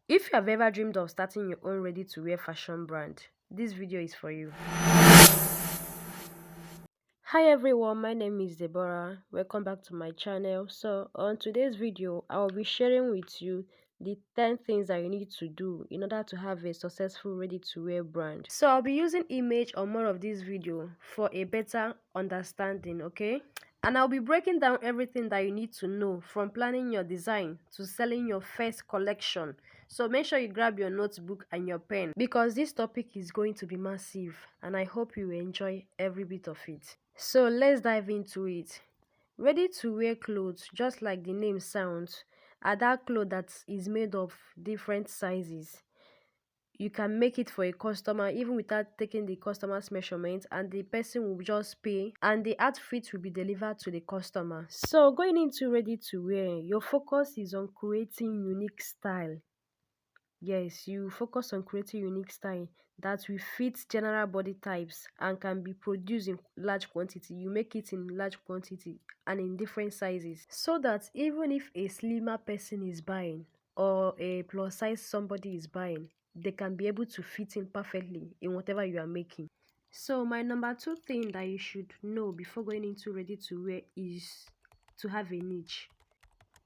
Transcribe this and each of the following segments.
If you have ever dreamed of starting your own ready-to-wear fashion brand, this video is for you. Hi everyone, my name is Deborah. Welcome back to my channel. So on today's video, I will be sharing with you the 10 things that you need to do in order to have a successful ready-to-wear brand. So I'll be using image or more of this video for a better understanding, okay? And I'll be breaking down everything that you need to know from planning your design to selling your first collection. So make sure you grab your notebook and your pen because this topic is going to be massive and I hope you enjoy every bit of it. So let's dive into it. Ready to wear clothes, just like the name sounds, are that cloth that is made of different sizes. You can make it for a customer even without taking the customer's measurement, and the person will just pay and the outfit will be delivered to the customer. So going into ready to wear, your focus is on creating unique style. Yes, you focus on creating unique style that will fit general body types and can be produced in large quantity. You make it in large quantity and in different sizes so that even if a slimmer person is buying or a plus size somebody is buying, they can be able to fit in perfectly in whatever you are making. So my number two thing that you should know before going into ready to wear is to have a niche.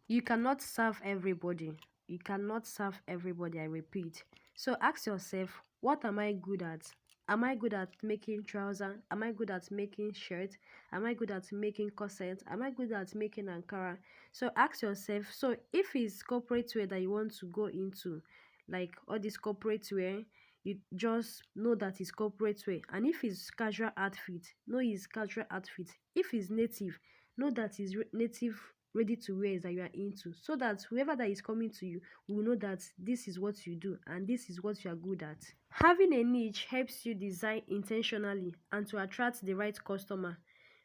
You cannot serve everybody. You cannot serve everybody, I repeat. So ask yourself, what am I good at? Am I good at making trousers? Am I good at making shirts? Am I good at making corsets? Am I good at making Ankara? So ask yourself, so if it's corporate wear that you want to go into, like all this corporate wear, you just know that it's corporate wear. And if it's casual outfit, know it's casual outfit. If it's native, know that it's native ready to wear that you are into, so that whoever that is coming to you will know that this is what you do and this is what you are good at. Having a niche helps you design intentionally and to attract the right customer.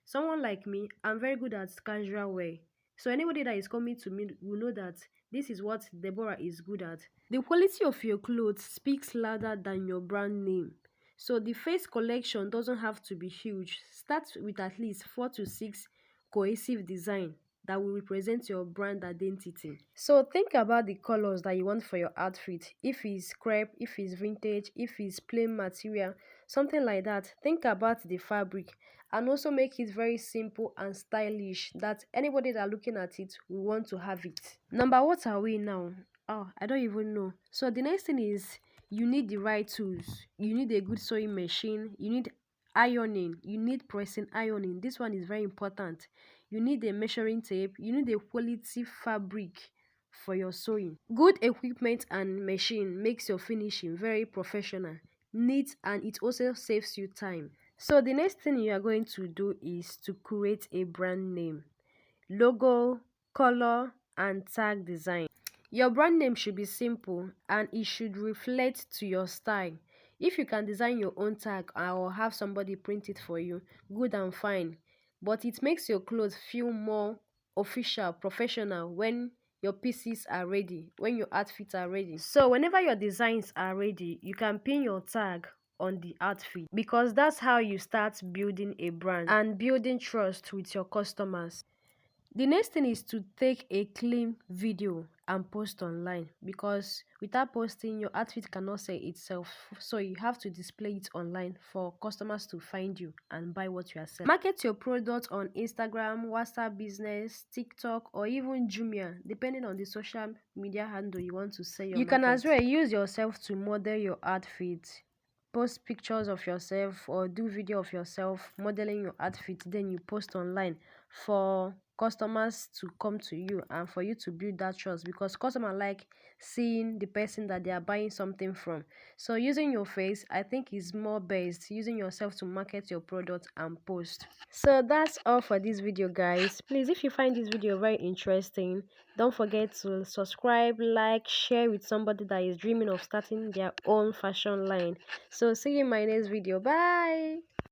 Someone like me, I'm very good at casual wear, so anybody that is coming to me will know that this is what Deborah is good at. The quality of your clothes speaks louder than your brand name. So the face collection doesn't have to be huge. Start with at least 4 to 6 cohesive design that will represent your brand identity. So think about the colors that you want for your outfit. If it's crepe, if it's vintage, if it's plain material, something like that. Think about the fabric and also make it very simple and stylish that anybody that looking at it will want to have it. Number, what are we now? Oh, I don't even know. So the next thing is you need the right tools. You need a good sewing machine. You need ironing. You need pressing ironing. This one is very important. You need a measuring tape. You need a quality fabric for your sewing. Good equipment and machine makes your finishing very professional, neat, and it also saves you time. So the next thing you are going to do is to create a brand name, logo, color, and tag design. Your brand name should be simple and it should reflect to your style. If you can design your own tag or have somebody print it for you, good and fine. But it makes your clothes feel more official, professional when your pieces are ready, when your outfits are ready. So whenever your designs are ready, you can pin your tag on the outfit because that's how you start building a brand and building trust with your customers. The next thing is to take a clean video and post online because without posting, your outfit cannot sell itself. So you have to display it online for customers to find you and buy what you are selling. Market your product on Instagram, WhatsApp business, TikTok, or even Jumia, depending on the social media handle you want to sell your market. You can as well use yourself to model your outfit. Post pictures of yourself or do video of yourself modeling your outfit, then you post online for customers to come to you and for you to build that trust because customers like seeing the person that they are buying something from. So using your face, I think, is more best, using yourself to market your product and post. So that's all for this video, guys. Please, if you find this video very interesting, don't forget to subscribe, like, share with somebody that is dreaming of starting their own fashion line. So see you in my next video. Bye.